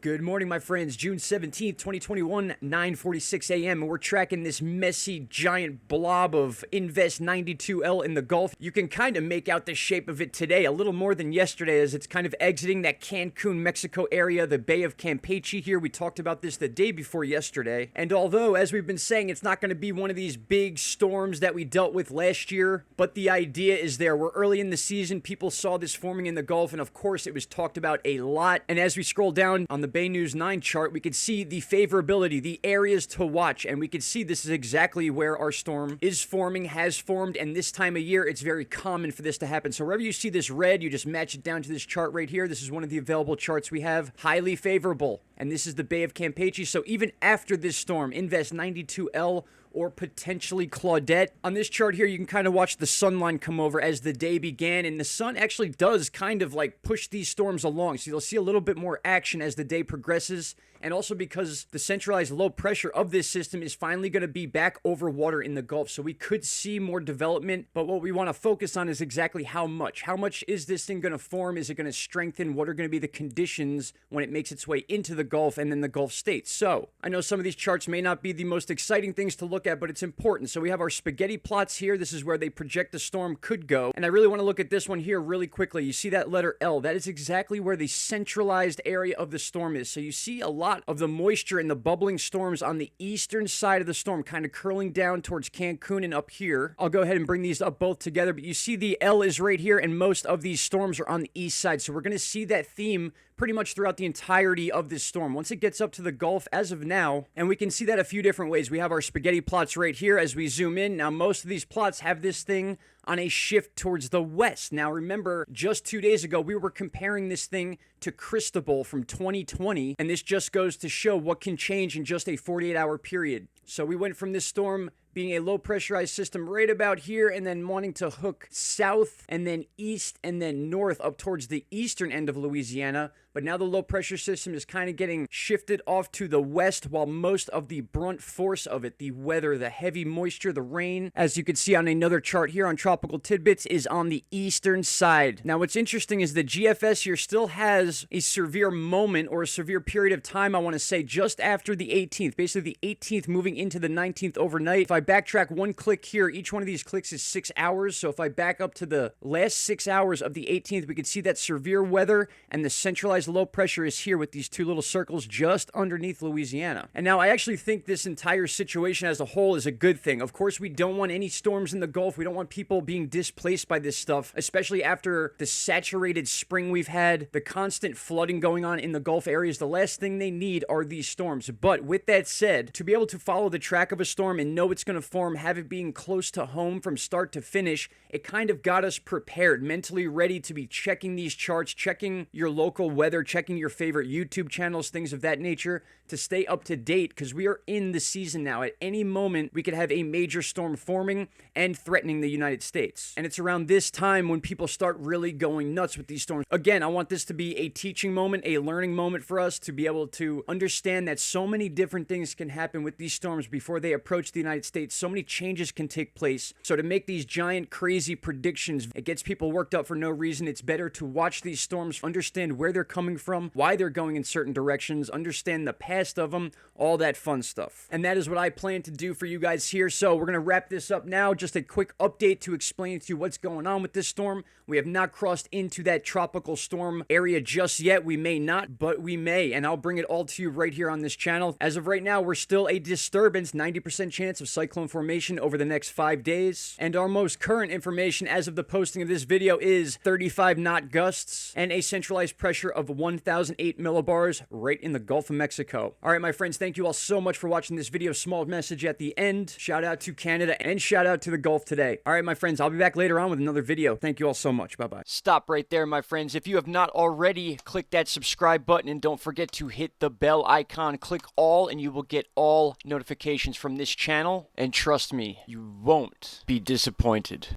Good morning, my friends. June 17th, 2021, 9:46 a.m. And we're tracking this messy, giant blob of Invest 92L in the Gulf. You can kind of make out the shape of it today, a little more than yesterday, as it's kind of exiting that Cancun, Mexico area, the Bay of Campeche here. We talked about this the day before yesterday. And although, as we've been saying, it's not going to be one of these big storms that we dealt with last year, but the idea is there. We're early in the season. People saw this forming in the Gulf, and of course, it was talked about a lot. And as we scroll down on the Bay News 9 chart, we can see the favorability, the areas to watch, and we can see this is exactly where our storm is forming, has formed, and this time of year, it's very common for this to happen. So wherever you see this red, you just match it down to this chart right here. This is one of the available charts we have. Highly favorable. And this is the Bay of Campeche. So even after this storm, Invest 92L or potentially Claudette. On this chart here, you can kind of watch the sun line come over as the day began, and the sun actually does kind of like push these storms along. So you'll see a little bit more action as the day progresses, and also because the centralized low pressure of this system is finally going to be back over water in the Gulf. So we could see more development, but what we want to focus on is exactly how much. How much is this thing going to form? Is it going to strengthen? What are going to be the conditions when it makes its way into the Gulf and then the Gulf states? So I know some of these charts may not be the most exciting things to look at, but it's important. So we have our spaghetti plots here. This is where they project the storm could go. And I really want to look at this one here really quickly. You see that letter L? That is exactly where the centralized area of the storm is. So you see a lot of the moisture and the bubbling storms on the eastern side of the storm, kind of curling down towards Cancun and up here. I'll go ahead and bring these up both together, but you see the L is right here, and most of these storms are on the east side. So we're going to see that theme pretty much throughout the entirety of this storm. Once it gets up to the Gulf as of now, and we can see that a few different ways. We have our spaghetti plots right here as we zoom in. Now, most of these plots have this thing on a shift towards the west. Now, remember, just 2 days ago, we were comparing this thing to Cristobal from 2020, and this just goes to show what can change in just a 48-hour period. So we went from this storm being a low pressurized system right about here, and then wanting to hook south and then east and then north up towards the eastern end of Louisiana. But now the low pressure system is kind of getting shifted off to the west, while most of the brunt force of it, the weather, the heavy moisture, the rain, as you can see on another chart here on Tropical Tidbits, is on the eastern side. Now what's interesting is the GFS here still has a severe moment, or a severe period of time, I want to say, just after the 18th, basically the 18th moving into the 19th overnight. If I backtrack one click here, each one of these clicks is 6 hours. So if I back up to the last 6 hours of the 18th, we can see that severe weather and the centralized low pressure is here with these two little circles just underneath Louisiana. And now I actually think this entire situation as a whole is a good thing. Of course, we don't want any storms in the Gulf. We don't want people being displaced by this stuff, especially after the saturated spring we've had, the constant flooding going on in the Gulf areas. The last thing they need are these storms. But with that said, to be able to follow the track of a storm and know it's going to form, have it being close to home from start to finish, it kind of got us prepared, mentally ready to be checking these charts, checking your local weather, checking your favorite YouTube channels, things of that nature, to stay up to date, because we are in the season now. At any moment, we could have a major storm forming and threatening the United States. And it's around this time when people start really going nuts with these storms. Again, I want this to be a teaching moment, a learning moment for us to be able to understand that so many different things can happen with these storms before they approach the United States. So many changes can take place. So to make these giant, crazy predictions, it gets people worked up for no reason. It's better to watch these storms, understand where they're coming from, why they're going in certain directions, understand the past of them, all that fun stuff. And that is what I plan to do for you guys here. So we're going to wrap this up now. Just a quick update to explain to you what's going on with this storm. We have not crossed into that tropical storm area just yet. We may not, but we may, and I'll bring it all to you right here on this channel. As of right now, we're still a disturbance, 90% chance of cyclone formation over the next 5 days. And our most current information as of the posting of this video is 35 knot gusts and a centralized pressure of 1,008 millibars right in the Gulf of Mexico. All right, my friends, thank you all so much for watching this video. Small message at the end. Shout out to Canada and shout out to the Gulf today. All right, my friends, I'll be back later on with another video. Thank you all so much. Bye-bye. Stop right there, my friends. If you have not already, click that subscribe button and don't forget to hit the bell icon. Click all and you will get all notifications from this channel. And trust me, you won't be disappointed.